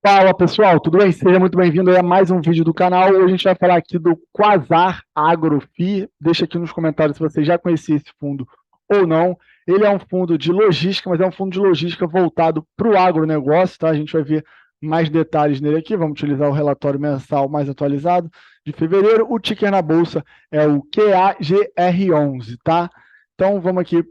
Fala pessoal, tudo bem? Seja muito bem-vindo a mais um vídeo do canal. Hoje a gente vai falar aqui do Quasar AgroFi. Deixa aqui nos comentários se você já conhecia esse fundo ou não. Ele é um fundo de logística, mas é um fundo de logística voltado para o agronegócio, tá? A gente vai ver mais detalhes nele aqui. Vamos utilizar o relatório mensal mais atualizado de fevereiro. O ticker na bolsa é o QAGR11, tá? Então vamos aqui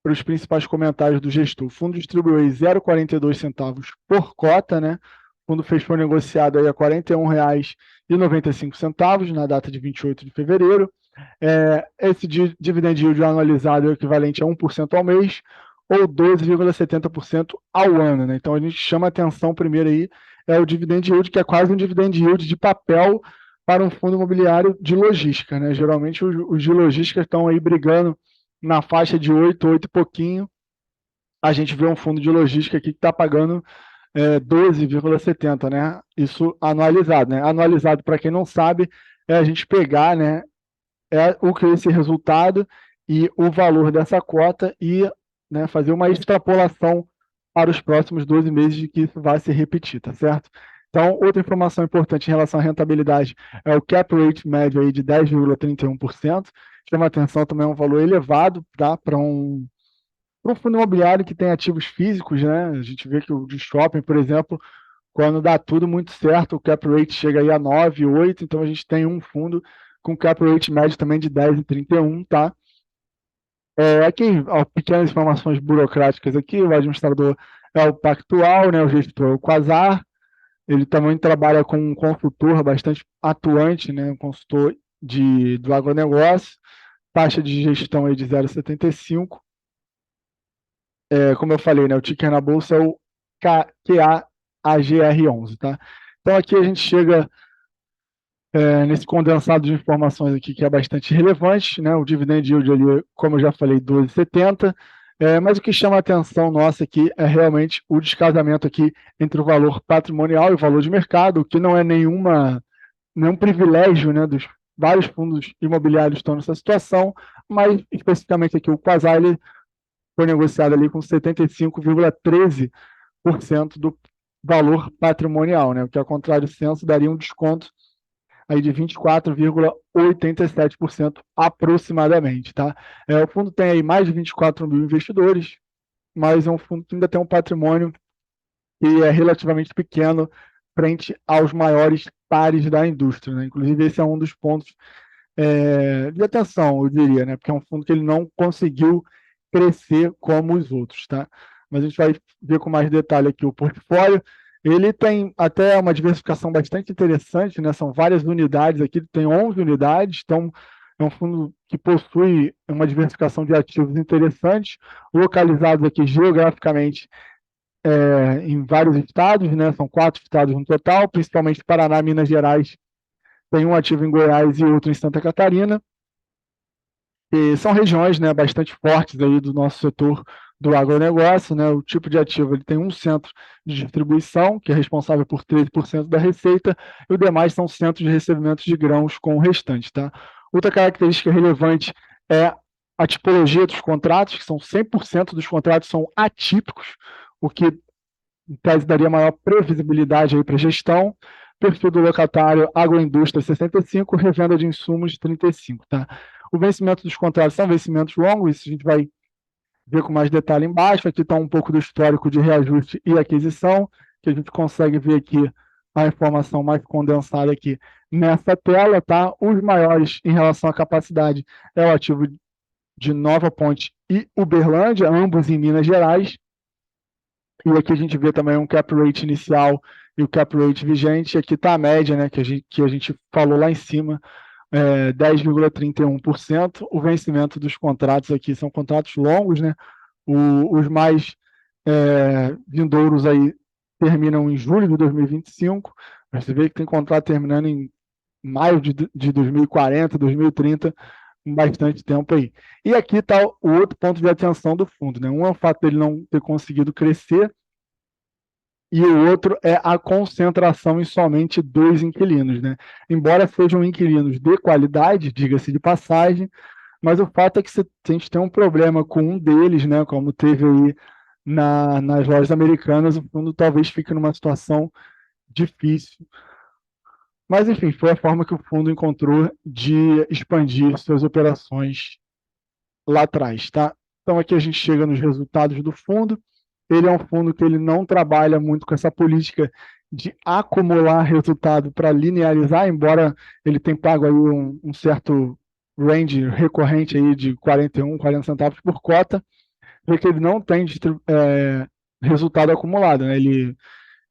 para os principais comentários do gestor. O fundo distribuiu aí 0,42 centavos por cota, né? O fundo foi negociado aí a R$ 41,95 na data de 28 de fevereiro. Esse dividend yield anualizado é o equivalente a 1% ao mês ou 12,70% ao ano, né? Então a gente chama atenção primeiro aí é o dividend yield, que é quase um dividend yield de papel para um fundo imobiliário de logística, né? Geralmente os de logística estão aí brigando na faixa de 8, 8 e pouquinho. A gente vê um fundo de logística aqui que está pagando 12,70, né? Isso anualizado, né? Anualizado, para quem não sabe, é a gente pegar, né, o que é esse resultado e o valor dessa cota e, né, fazer uma extrapolação para os próximos 12 meses de que isso vai se repetir, tá certo? Então, outra informação importante em relação à rentabilidade é o cap rate médio aí de 10,31%. Chama atenção também, é um valor elevado, tá? Para um fundo imobiliário que tem ativos físicos, né? A gente vê que o de shopping, por exemplo, quando dá tudo muito certo, o cap rate chega aí a 9, 8, então a gente tem um fundo com cap rate médio também de 10,31, tá? Aqui, ó, pequenas informações burocráticas aqui, o administrador é o Pactual, né? O gestor é o Quasar, ele também trabalha com um consultor bastante atuante, né? Um consultor do agronegócio, taxa de gestão aí de 0,75. Como eu falei, né, o ticker na bolsa é o QAGR11, tá? Então aqui a gente chega nesse condensado de informações aqui que é bastante relevante, né? O dividend yield ali, como eu já falei, 12,70. Mas o que chama a atenção nossa aqui é realmente o descasamento aqui entre o valor patrimonial e o valor de mercado, o que não é nenhum privilégio, né, dos vários fundos imobiliários estão nessa situação, mas especificamente aqui o Quasar, ele foi negociado ali com 75,13% do valor patrimonial, né? O que, ao contrário do censo, daria um desconto aí de 24,87% aproximadamente, tá? O fundo tem aí mais de 24 mil investidores, mas é um fundo que ainda tem um patrimônio que é relativamente pequeno frente aos maiores pares da indústria, né? Inclusive, esse é um dos pontos de atenção, eu diria, né? Porque é um fundo que ele não conseguiu crescer como os outros, tá? Mas a gente vai ver com mais detalhe aqui o portfólio. Ele tem até uma diversificação bastante interessante, né? São várias unidades aqui, tem 11 unidades, então é um fundo que possui uma diversificação de ativos interessante, localizados aqui geograficamente em vários estados, né? São 4 estados no total, principalmente Paraná, Minas Gerais, tem um ativo em Goiás e outro em Santa Catarina. E são regiões, né, bastante fortes aí do nosso setor do agronegócio, né? O tipo de ativo ele tem um centro de distribuição, que é responsável por 13% da receita, e o demais são centros de recebimento de grãos com o restante, tá? Outra característica relevante é a tipologia dos contratos, que são 100% dos contratos são atípicos, o que em tese daria maior previsibilidade aí para a gestão. Perfil do locatário, agroindústria 65, revenda de insumos 35, tá? O vencimento dos contratos são vencimentos longos, isso a gente vai ver com mais detalhe embaixo. Aqui está um pouco do histórico de reajuste e aquisição, que a gente consegue ver aqui a informação mais condensada aqui nessa tela, tá? Os maiores em relação à capacidade é o ativo de Nova Ponte e Uberlândia, ambos em Minas Gerais. E aqui a gente vê também um cap rate inicial e o cap rate vigente. Aqui está a média, né, que a gente falou lá em cima, 10,31%. O vencimento dos contratos aqui são contratos longos, né? Os mais vindouros aí terminam em julho de 2025. Você vê que tem contrato terminando em maio de 2040, 2030, com bastante tempo aí. E aqui está o outro ponto de atenção do fundo, né? Um é o fato dele não ter conseguido crescer, e o outro é a concentração em somente 2 inquilinos, né? Embora sejam inquilinos de qualidade, diga-se de passagem, mas o fato é que se a gente tem um problema com um deles, né, como teve aí nas lojas americanas, o fundo talvez fique numa situação difícil. Mas, enfim, foi a forma que o fundo encontrou de expandir suas operações lá atrás, tá? Então, aqui a gente chega nos resultados do fundo. Ele é um fundo que ele não trabalha muito com essa política de acumular resultado para linearizar, embora ele tenha pago aí um certo range recorrente aí de 41, 40 centavos por cota, porque ele não tem resultado acumulado, né?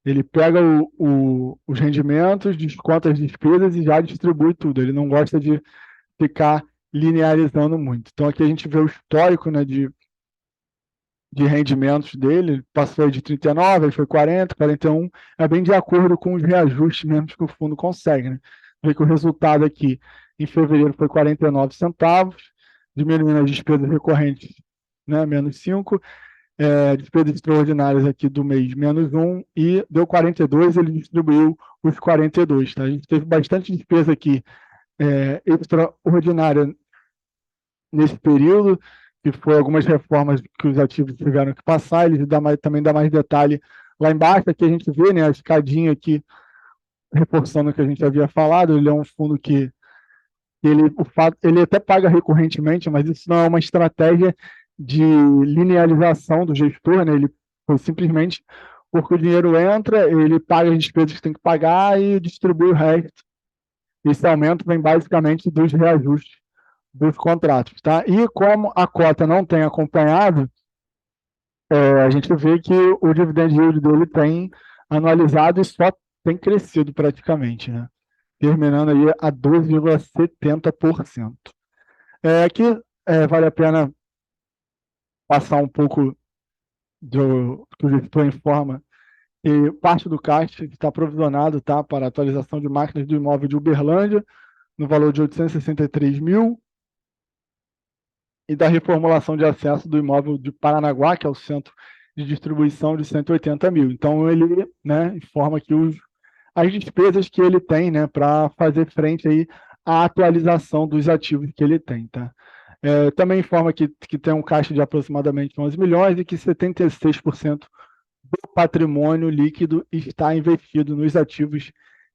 Ele pega os rendimentos, desconta as despesas e já distribui tudo. Ele não gosta de ficar linearizando muito. Então aqui a gente vê o histórico, né, de rendimentos dele, passou de 39, aí foi 40, 41, é bem de acordo com os reajustes mesmo que o fundo consegue, né? Vê que o resultado aqui em fevereiro foi 49 centavos, diminuindo as despesas recorrentes, né, menos 5, despesas extraordinárias aqui do mês, menos 1, e deu 42, ele distribuiu os 42, tá? A gente teve bastante despesa aqui extraordinária nesse período, que foi algumas reformas que os ativos tiveram que passar, ele também dá mais detalhe lá embaixo, aqui a gente vê, né, a escadinha aqui, reforçando o que a gente havia falado, ele é um fundo que ele até paga recorrentemente, mas isso não é uma estratégia de linearização do gestor, né? Ele foi simplesmente porque o dinheiro entra, ele paga as despesas que tem que pagar e distribui o resto. Esse aumento vem basicamente dos reajustes dos contratos, tá? E como a cota não tem acompanhado, a gente vê que o dividend yield dele tem anualizado e só tem crescido praticamente, né? Terminando aí a 12,70%. Aqui vale a pena passar um pouco do que o gestor informa e parte do caixa que está provisionado, tá, para atualização de máquinas do imóvel de Uberlândia, no valor de 863 mil, e da reformulação de acesso do imóvel de Paranaguá, que é o centro de distribuição, de 180 mil. Então, ele, né, informa aqui as despesas que ele tem, né, para fazer frente aí à atualização dos ativos que ele tem, tá? Também informa que tem um caixa de aproximadamente 11 milhões e que 76% do patrimônio líquido está investido nos ativos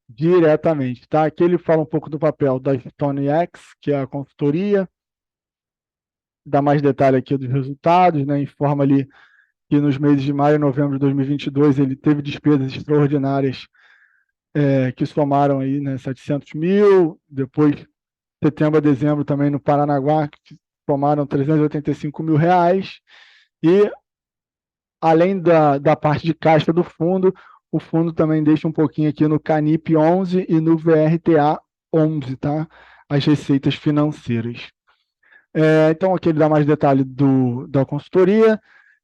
diretamente, tá? Aqui ele fala um pouco do papel da StoneX, que é a consultoria, dá mais detalhe aqui dos resultados, né? Informa ali que nos meses de maio e novembro de 2022 ele teve despesas extraordinárias que somaram aí, né, 700 mil, depois setembro a dezembro também no Paranaguá, que somaram 385 mil reais, e além da parte de caixa do fundo, o fundo também deixa um pouquinho aqui no Canip 11 e no VRTA 11, tá? As receitas financeiras. Então aqui ele dá mais detalhe da consultoria,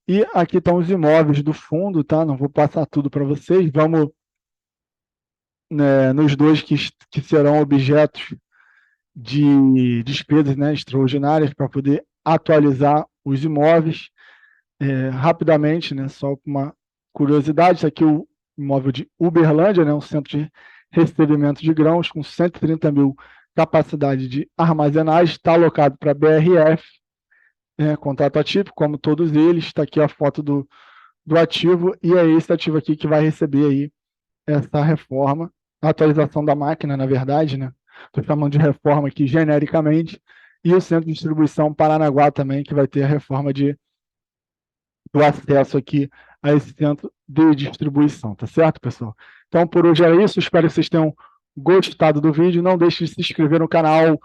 e aqui estão os imóveis do fundo, tá? Não vou passar tudo para vocês, vamos nos dois que serão objetos de despesas, né, extraordinárias para poder atualizar os imóveis. Rapidamente, né, só uma curiosidade, isso aqui é o imóvel de Uberlândia, né, um centro de recebimento de grãos com 130 mil capacidade de armazenagem, está alocado para BRF, contrato atípico, como todos eles, está aqui a foto do ativo, e é esse ativo aqui que vai receber aí essa reforma, a atualização da máquina, na verdade, né? Estou chamando de reforma aqui genericamente, e o centro de distribuição Paranaguá também, que vai ter a reforma do acesso aqui a esse centro de distribuição, tá certo, pessoal? Então, por hoje é isso, espero que vocês tenham gostado do vídeo, não deixe de se inscrever no canal,